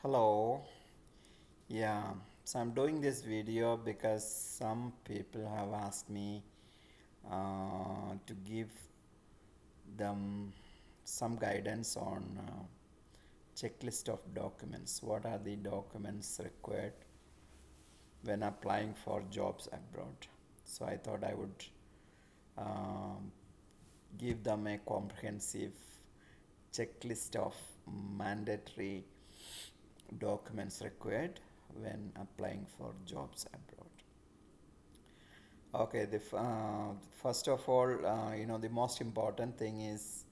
Hello. Yeah, so I'm doing this video because some people have asked me to give them some guidance on checklist of documents. What are the documents required when applying for jobs abroad? So I thought I would um, give them a comprehensive checklist of mandatory documents required when applying for jobs abroad. Okay, first of all, the most important thing is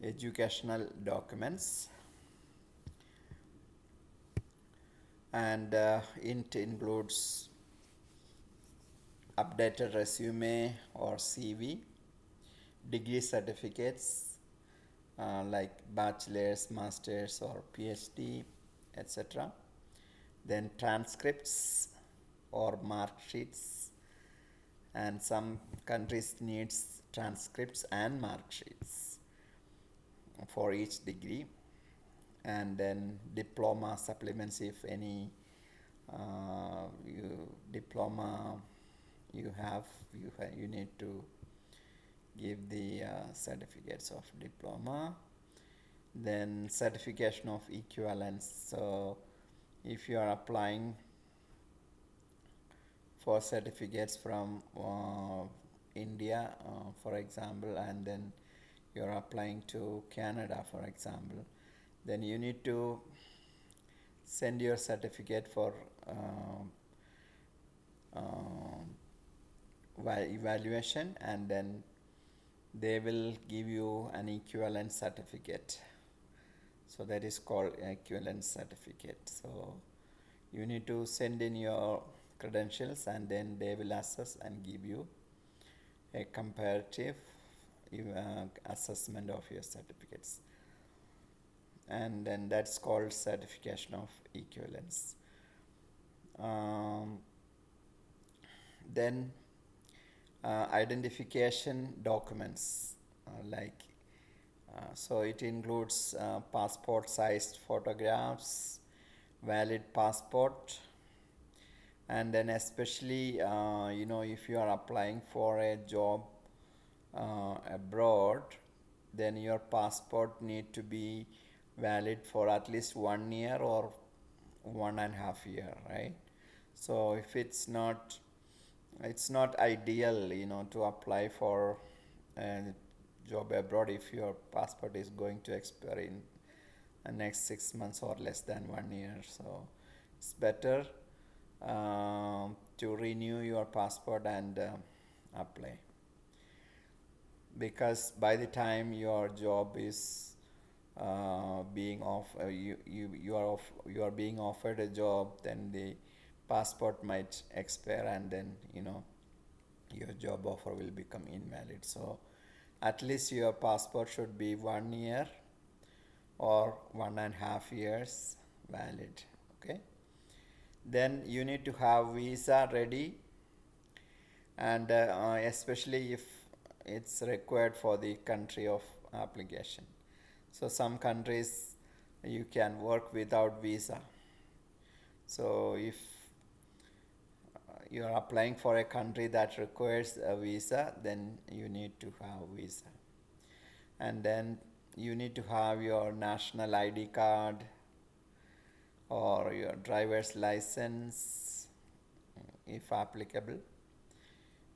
educational documents, and it includes updated resume or CV, degree certificates like bachelor's, master's, or PhD, etc. Then transcripts or mark sheets, and some countries needs transcripts and mark sheets for each degree, and then diploma supplements if any diploma you need to give the certificates of diploma. Then certification of equivalence, so if you are applying for certificates from India, for example, and then you're applying to Canada, for example, then you need to send your certificate for uh, evaluation, and then they will give you an equivalent certificate. So that is called equivalent certificate. So you need to send in your credentials, and then they will assess and give you a comparative assessment of your certificates, and then that's called certification of equivalence. um, then identification documents, so it includes passport sized photographs, valid passport, and then especially if you are applying for a job abroad, then your passport need to be valid for at least 1 year or 1.5 year, right? So if it's not ideal, to apply for a job abroad if your passport is going to expire in the next 6 months or less than 1 year. So it's better to renew your passport and apply, because by the time your job is being off you are being offered a job, then the passport might expire, and then your job offer will become invalid. So at least your passport should be 1 year or 1.5 years valid. Okay, then you need to have visa ready, and especially if it's required for the country of application. So some countries you can work without visa. So if you are applying for a country that requires a visa, then you need to have visa. And then you need to have your national ID card or your driver's license if applicable.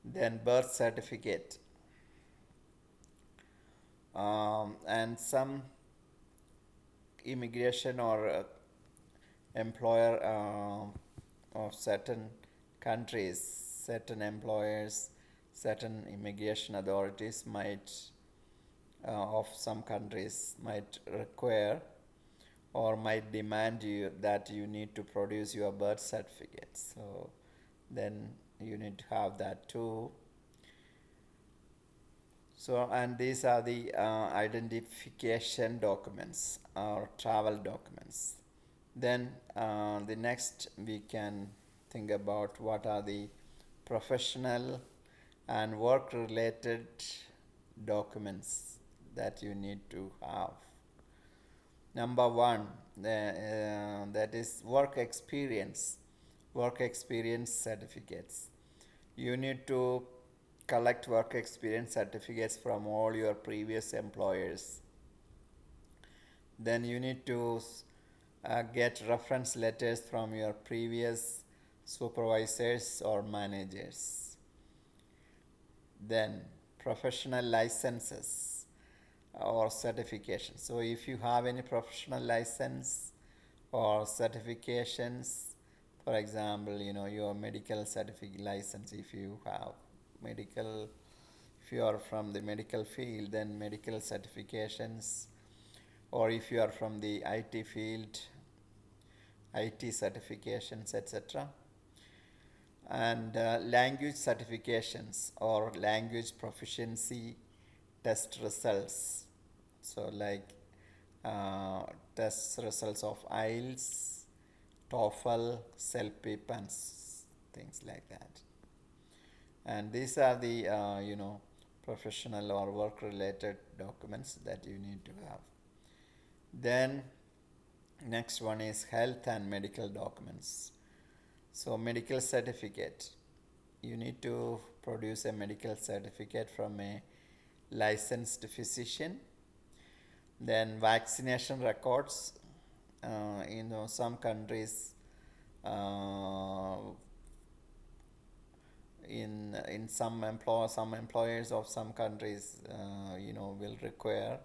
Then birth certificate, and some immigration or employer of certain countries, certain employers, certain immigration authorities might of some countries might require or might demand you that you need to produce your birth certificate. So then you need to have that too. So, and these are the identification documents or travel documents. Then the next we can think about what are the professional and work related documents that you need to have. Number one, that is work experience certificates. You need to collect work experience certificates from all your previous employers. Then you need to get reference letters from your previous supervisors or managers. Then professional licenses or certifications. So if you have any professional license or certifications, for example, your medical certificate license, if you have medical, if you are from the medical field, then medical certifications, or if you are from the IT field, IT certifications, etc. And language certifications or language proficiency test results. So, like test results of IELTS, TOEFL, CELPIP, and things like that. And these are the professional or work related documents that you need to have. Then next one is health and medical documents. So medical certificate, you need to produce a medical certificate from a licensed physician. Then vaccination records. Some countries, in some employers of some countries, will require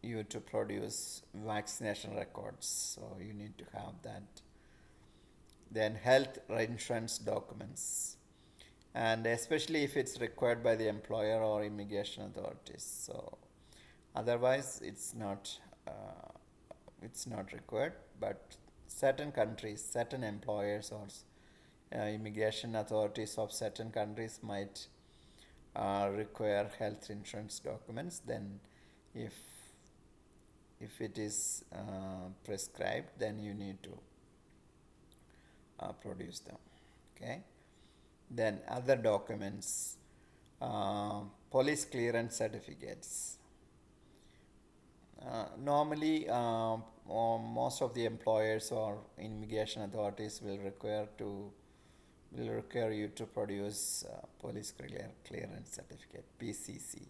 you to produce vaccination records. So you need to have that. Then health insurance documents, and especially if it's required by the employer or immigration authorities. So otherwise it's not required, but certain countries, certain employers or immigration authorities of certain countries might require health insurance documents. Then if it is prescribed, then you need to produce them. Okay. Then other documents, police clearance certificates. Normally, most of the employers or immigration authorities will require you to produce police clearance certificate, PCC.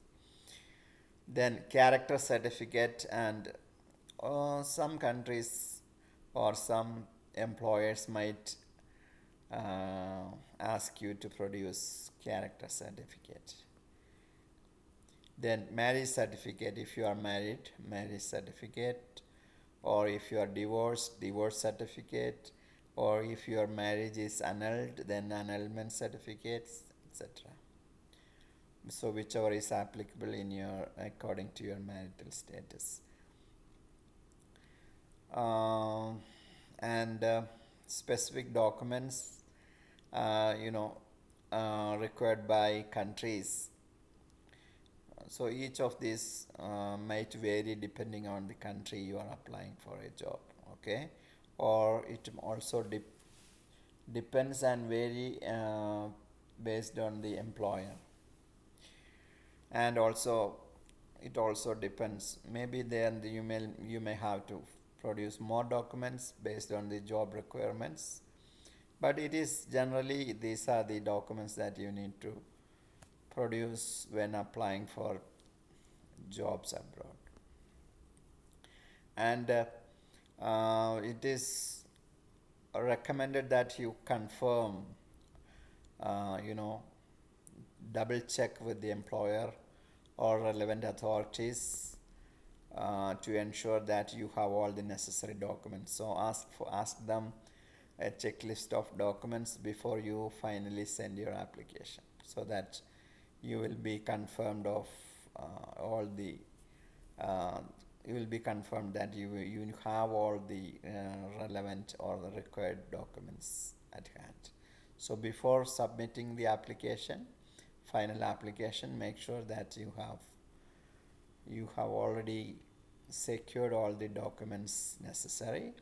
Then character certificate, and some countries or some employers might ask you to produce character certificate. Then marriage certificate, if you are married, marriage certificate, or if you are divorced, divorce certificate, or if your marriage is annulled, then annulment certificates, etc. So whichever is applicable according to your marital status. And specific documents, required by countries. So each of these might vary depending on the country you are applying for a job. Okay, or it also depends and vary based on the employer. And also it also depends, maybe then you may have to produce more documents based on the job requirements, but it is generally these are the documents that you need to produce when applying for jobs abroad. And it is recommended that you confirm, double check with the employer or relevant authorities to ensure that you have all the necessary documents. So ask them a checklist of documents before you finally send your application, so that you will be confirmed of all the you will be confirmed that you have all the relevant or the required documents at hand. So before submitting the application, final application, make sure that you have already secured all the documents necessary.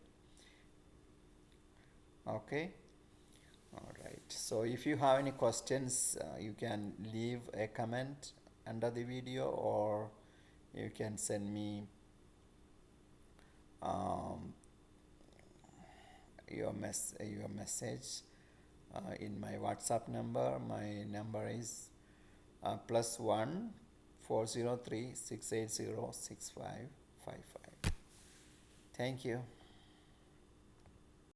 Okay. All right. So if you have any questions, you can leave a comment under the video, or you can send me your message in my WhatsApp number. My number is +1 403 680 6555. Thank you.